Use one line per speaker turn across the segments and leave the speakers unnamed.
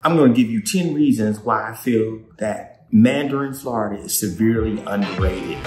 I'm going to give you 10 reasons why I feel that Mandarin, Florida is severely underrated.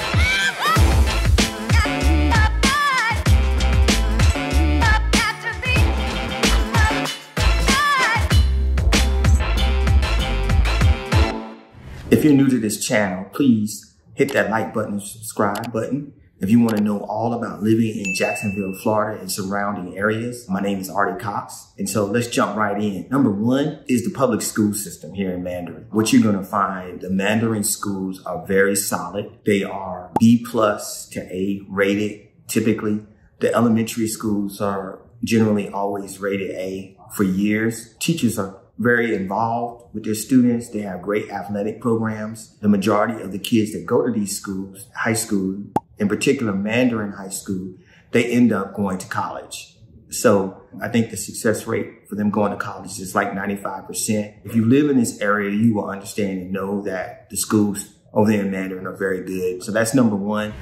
If you're new to this channel, please hit that like button and subscribe button. If you want to know all about living in Jacksonville, Florida and surrounding areas, my name is Artie Cox. And so let's jump right in. Number one is the public school system here in Mandarin. What you're going to find, the Mandarin schools are very solid. They are B+ to A rated. Typically, the elementary schools are generally always rated A for years. Teachers are very involved with their students. They have great athletic programs. The majority of the kids that go to these schools, high school, in particular Mandarin high school, they end up going to college. So I think the success rate for them going to college is like 95%. If you live in this area, you will understand and know that the schools over there in Mandarin are very good. So that's number one.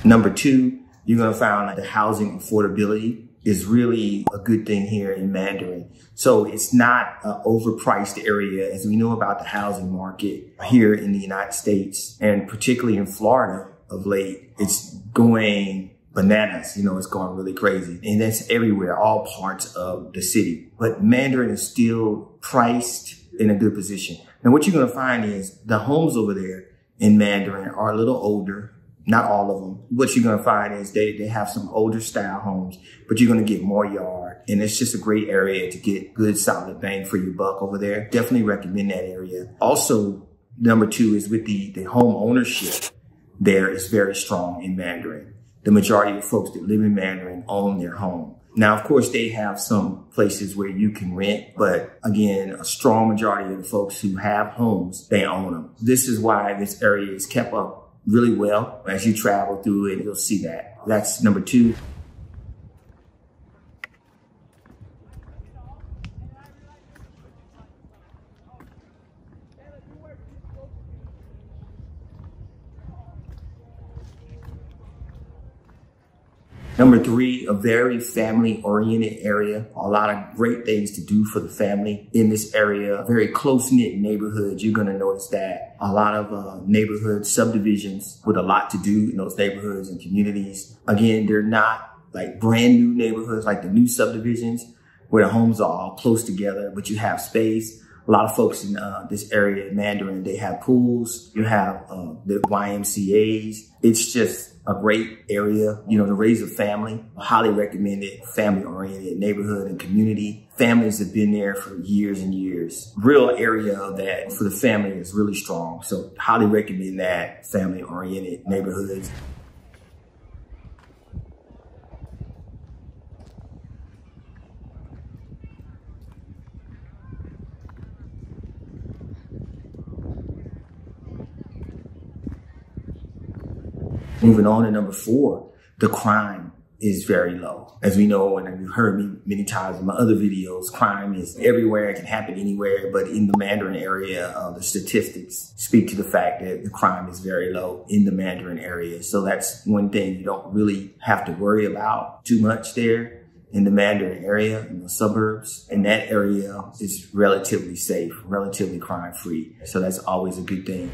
Number two, you're going to find like the housing affordability is really a good thing here in Mandarin. So it's not an overpriced area, as we know about the housing market here in the United States, and particularly in Florida of late. It's going bananas, it's going really crazy. And that's everywhere, all parts of the city. But Mandarin is still priced in a good position. Now, what you're going to find is the homes over there in Mandarin are a little older. Not all of them. What you're going to find is they have some older style homes, but you're going to get more yard. And it's just a great area to get good solid bang for your buck over there. Definitely recommend that area. Also, number two is with the home ownership there is very strong in Mandarin. The majority of folks that live in Mandarin own their home. Now, of course, they have some places where you can rent, but again, a strong majority of the folks who have homes, they own them. This is why this area is kept up really well. As you travel through it, you'll see that. That's number two. Number three, a very family-oriented area. A lot of great things to do for the family in this area. Very close-knit neighborhoods. You're going to notice that a lot of neighborhood subdivisions with a lot to do in those neighborhoods and communities. Again, they're not like brand new neighborhoods like the new subdivisions where the homes are all close together, but you have space. A lot of folks in this area in Mandarin, they have pools. You have the YMCAs. It's just a great area, to raise a family. Highly recommended, family-oriented neighborhood and community. Families have been there for years and years. Real area that for the family is really strong. So highly recommend that, family-oriented neighborhoods. Moving on to number four, the crime is very low. As we know, and you've heard me many times in my other videos, crime is everywhere. It can happen anywhere. But in the Mandarin area, the statistics speak to the fact that the crime is very low in the Mandarin area. So that's one thing you don't really have to worry about too much there in the Mandarin area, in the suburbs. And that area is relatively safe, relatively crime-free. So that's always a good thing.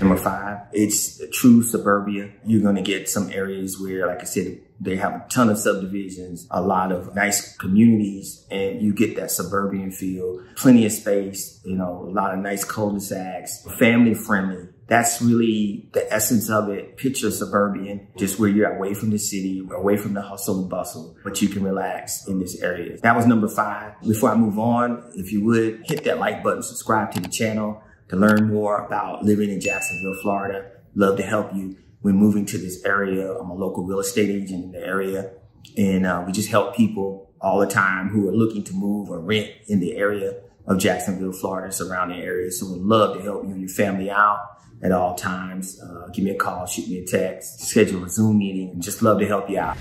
Number five, it's a true suburbia. You're going to get some areas where, like I said, they have a ton of subdivisions, a lot of nice communities, and you get that suburban feel, plenty of space, a lot of nice cul-de-sacs, family friendly. That's really the essence of it. Picture suburban, just where you're away from the city, away from the hustle and bustle, but you can relax in this area. That was number five. Before I move on, if you would, hit that like button, subscribe to the channel to learn more about living in Jacksonville, Florida. Love to help you when moving to this area. I'm a local real estate agent in the area, and we just help people all the time who are looking to move or rent in the area. of Jacksonville, Florida, surrounding areas. So we'd love to help you and your family out at all times. Give me a call, shoot me a text, schedule a Zoom meeting. Just love to help you out.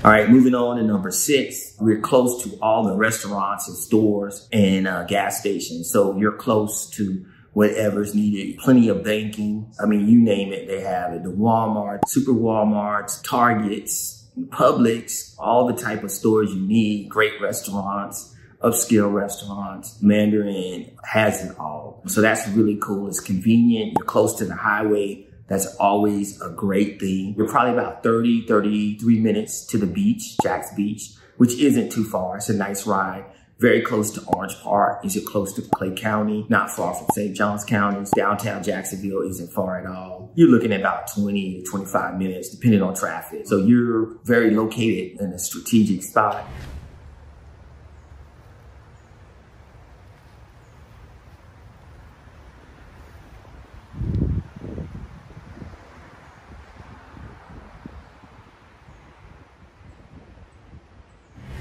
All right, moving on to number 6. We're close to all the restaurants and stores and gas stations. So you're close to whatever's needed. Plenty of banking. I mean, you name it, they have it. The Walmart, Super Walmarts, Targets, Publix, all the type of stores you need. Great restaurants, upscale restaurants. Mandarin has it all. So that's really cool. It's convenient. You're close to the highway. That's always a great thing. You're probably about 33 minutes to the beach, Jack's Beach, which isn't too far. It's a nice ride. Very close to Orange Park. Is it close to Clay County? Not far from St. Johns County. Downtown Jacksonville isn't far at all. You're looking at about 20 to 25 minutes, depending on traffic. So you're very located in a strategic spot.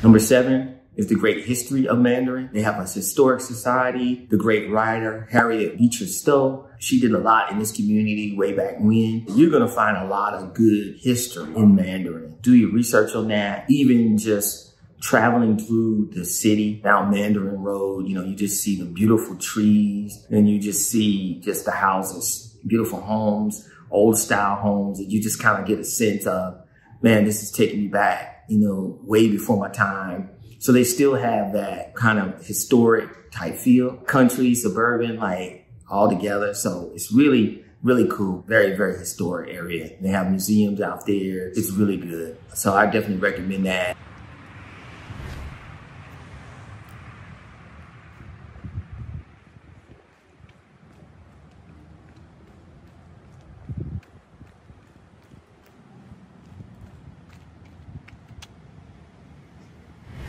Number 7 is the great history of Mandarin. They have a historic society. The great writer, Harriet Beecher Stowe. She did a lot in this community way back when. You're going to find a lot of good history in Mandarin. Do your research on that. Even just traveling through the city down Mandarin Road, you just see the beautiful trees and you just see just the houses, beautiful homes, old style homes, and you just kind of get a sense of, man, this is taking me back, way before my time. So they still have that kind of historic type feel, country, suburban, like all together. So it's really, really cool. Very, very historic area. They have museums out there. It's really good. So I definitely recommend that.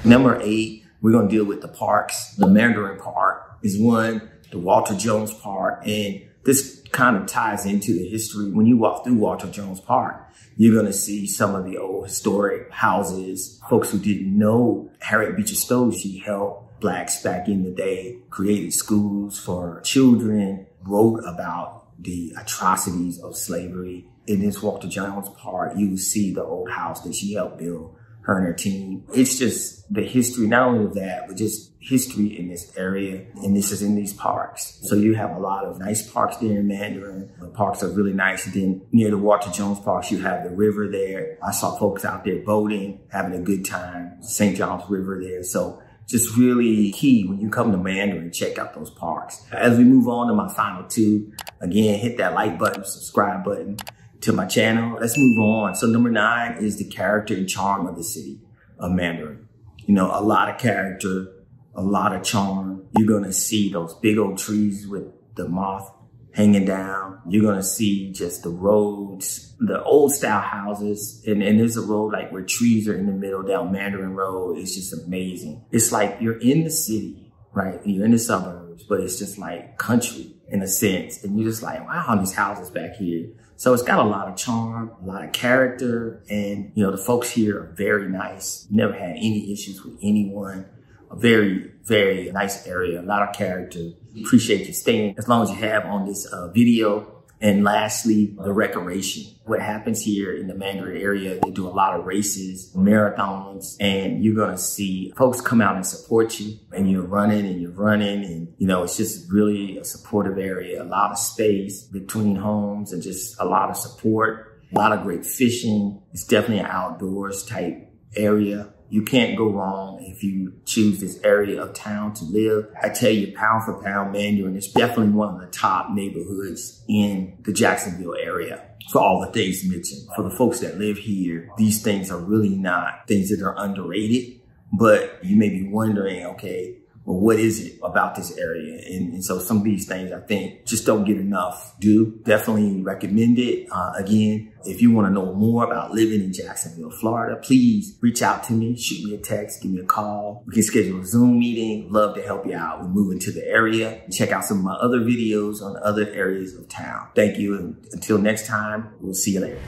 Number 8, we're going to deal with the parks. The Mandarin Park is one, the Walter Jones Park, and this kind of ties into the history. When you walk through Walter Jones Park, you're going to see some of the old historic houses. Folks who didn't know Harriet Beecher Stowe, she helped blacks back in the day, created schools for children, wrote about the atrocities of slavery. In this Walter Jones Park, you will see the old house that she helped build, her and her team. It's just the history, not only of that, but just history in this area. And this is in these parks. So you have a lot of nice parks there in Mandarin. The parks are really nice. And then near the Walter Jones Parks, you have the river there. I saw folks out there boating, having a good time. St. John's River there. So just really key when you come to Mandarin, check out those parks. As we move on to my final 2, again, hit that like button, subscribe button to my channel. Let's move on. So number 9 is the character and charm of the city of Mandarin. A lot of character, a lot of charm. You're going to see those big old trees with the moth hanging down. You're going to see just the roads, the old style houses. And there's a road like where trees are in the middle down Mandarin Road. It's just amazing. It's like you're in the city, right? You're in the suburbs, but it's just like country in a sense. And you're just like, wow, these houses back here. So it's got a lot of charm, a lot of character, and the folks here are very nice. Never had any issues with anyone. A very, very nice area, a lot of character. Appreciate you staying as long as you have on this video. And lastly, the recreation. What happens here in the Mandarin area, they do a lot of races, marathons, and you're going to see folks come out and support you. And you're running and it's just really a supportive area, a lot of space between homes and just a lot of support, a lot of great fishing. It's definitely an outdoors type area. You can't go wrong if you choose this area of town to live. I tell you, pound for pound, Mandarin is definitely one of the top neighborhoods in the Jacksonville area for all the things mentioned. For the folks that live here, these things are really not things that are underrated, but you may be wondering, okay, well, what is it about this area? And so some of these things I think just don't get enough. Definitely recommend it. Again, if you want to know more about living in Jacksonville, Florida, please reach out to me, shoot me a text, give me a call. We can schedule a Zoom meeting. Love to help you out with moving to the area. Check out some of my other videos on other areas of town. Thank you. And until next time, we'll see you later.